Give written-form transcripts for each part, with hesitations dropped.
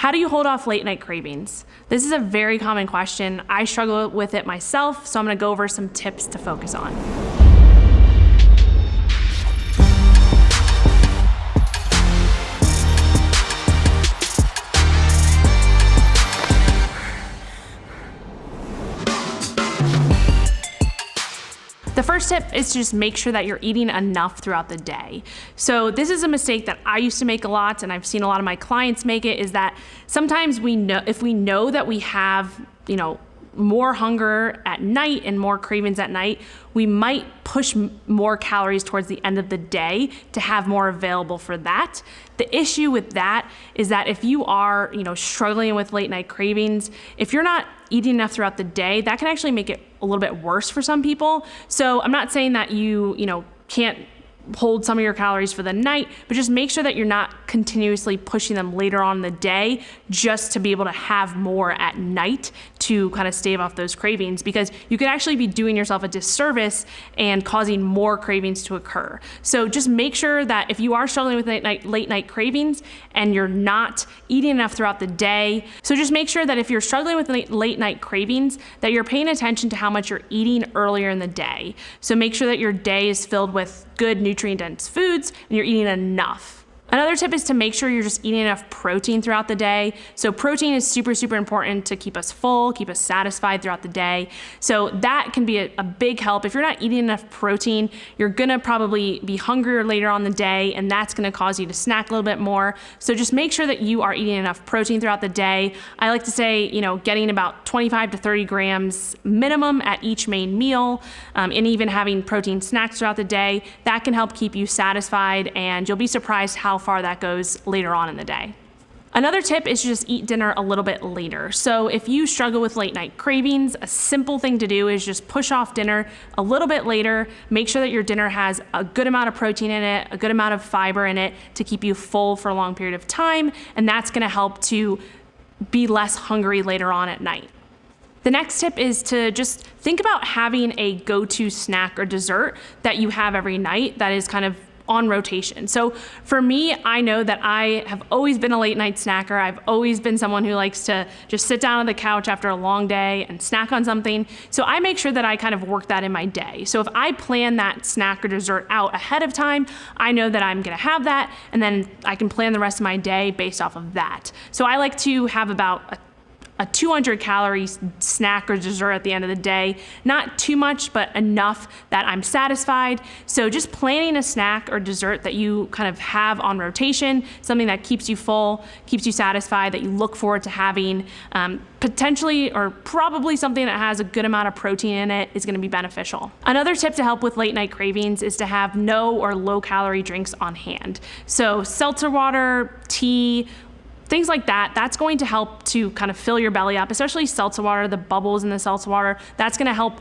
How do you hold off late night cravings? This is a very common question. I struggle with it myself, so I'm gonna go over some tips to focus on. The first tip is to just make sure that you're eating enough throughout the day. So this is a mistake that I used to make a lot, and I've seen a lot of my clients make it, is that sometimes if we know that we have, more hunger at night and more cravings at night, we might push more calories towards the end of the day to have more available for that. The issue with that is that if you are, struggling with late night cravings, if you're not eating enough throughout the day, that can actually make it a little bit worse for some people. So I'm not saying that you can't hold some of your calories for the night, but just make sure that you're not continuously pushing them later on in the day just to be able to have more at night to kind of stave off those cravings, because you could actually be doing yourself a disservice and causing more cravings to occur. So just make sure that if you are struggling with late night cravings and you're not eating enough throughout the day, so just make sure that if you're struggling with late night cravings, that you're paying attention to how much you're eating earlier in the day. So make sure that your day is filled with good nutrient-dense foods and you're eating enough. Another tip is to make sure you're just eating enough protein throughout the day. So protein is super, super important to keep us full, keep us satisfied throughout the day. So that can be a big help. If you're not eating enough protein, you're gonna probably be hungrier later on in the day, and that's gonna cause you to snack a little bit more. So just make sure that you are eating enough protein throughout the day. I like to say, getting about 25 to 30 grams minimum at each main meal, and even having protein snacks throughout the day. That can help keep you satisfied, and you'll be surprised how far that goes later on in the day. Another tip is to just eat dinner a little bit later. So if you struggle with late night cravings, a simple thing to do is just push off dinner a little bit later. Make sure that your dinner has a good amount of protein in it, a good amount of fiber in it to keep you full for a long period of time, and that's gonna help to be less hungry later on at night. The next tip is to just think about having a go-to snack or dessert that you have every night that is kind of on rotation. So for me, I know that I have always been a late night snacker. I've always been someone who likes to just sit down on the couch after a long day and snack on something. So I make sure that I kind of work that in my day. So if I plan that snack or dessert out ahead of time, I know that I'm gonna have that, and then I can plan the rest of my day based off of that. So I like to have about a 200 calorie snack or dessert at the end of the day. Not too much, but enough that I'm satisfied. So just planning a snack or dessert that you kind of have on rotation, something that keeps you full, keeps you satisfied, that you look forward to having, potentially or probably something that has a good amount of protein in it is gonna be beneficial. Another tip to help with late night cravings is to have no or low calorie drinks on hand. So seltzer water, tea, things like that, that's going to help to kind of fill your belly up, especially seltzer water, the bubbles in the seltzer water. That's gonna help,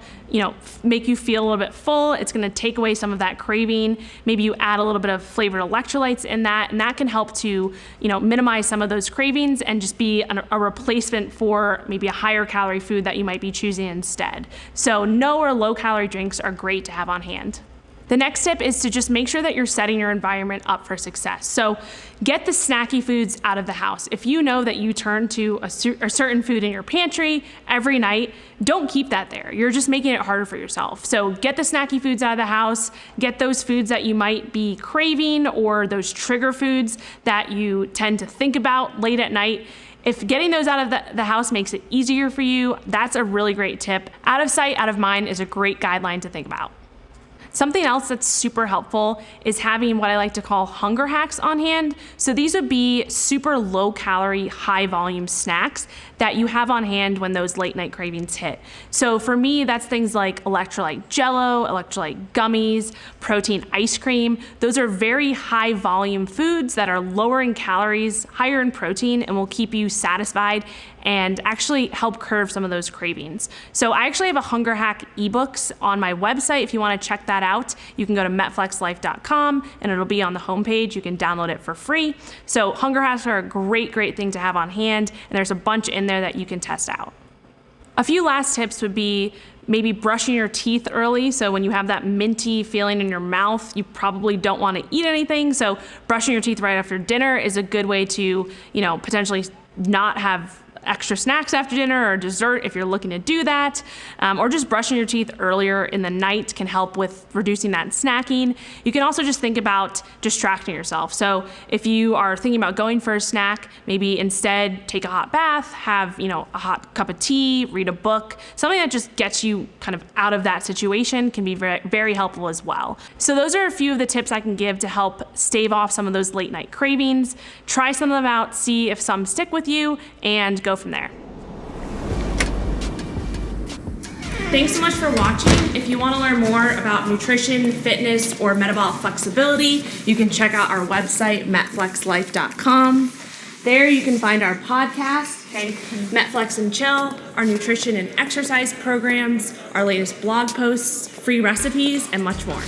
make you feel a little bit full. It's gonna take away some of that craving. Maybe you add a little bit of flavored electrolytes in that, and that can help to, minimize some of those cravings and just be a replacement for maybe a higher calorie food that you might be choosing instead. So no or low calorie drinks are great to have on hand. The next tip is to just make sure that you're setting your environment up for success. So get the snacky foods out of the house. If you know that you turn to a certain food in your pantry every night, don't keep that there. You're just making it harder for yourself. So get the snacky foods out of the house, get those foods that you might be craving or those trigger foods that you tend to think about late at night. If getting those out of the house makes it easier for you, that's a really great tip. Out of sight, out of mind is a great guideline to think about. Something else that's super helpful is having what I like to call hunger hacks on hand. So these would be super low calorie, high volume snacks that you have on hand when those late night cravings hit. So for me, that's things like electrolyte jello, electrolyte gummies, protein ice cream. Those are very high volume foods that are lower in calories, higher in protein, and will keep you satisfied and actually help curb some of those cravings. So I actually have a hunger hack ebooks on my website. If you want to check that out, you can go to metflexlife.com and it'll be on the homepage. You can download it for free. So hunger hacks are a great thing to have on hand, and there's a bunch in there that you can test out. A few last tips would be maybe brushing your teeth early. So when you have that minty feeling in your mouth, you probably don't want to eat anything. So brushing your teeth right after dinner is a good way to, potentially not have extra snacks after dinner or dessert if you're looking to do that, or just brushing your teeth earlier in the night can help with reducing that snacking. You can also just think about distracting yourself. So if you are thinking about going for a snack, maybe instead take a hot bath, have a hot cup of tea, read a book. Something that just gets you kind of out of that situation can be very, very helpful as well. So those are a few of the tips I can give to help stave off some of those late night cravings. Try some of them out, see if some stick with you, and go from there. Thanks so much for watching. If you want to learn more about nutrition, fitness, or metabolic flexibility, you can check out our website, metflexlife.com. There you can find our podcast, MetFlex and Chill, our nutrition and exercise programs, our latest blog posts, free recipes, and much more.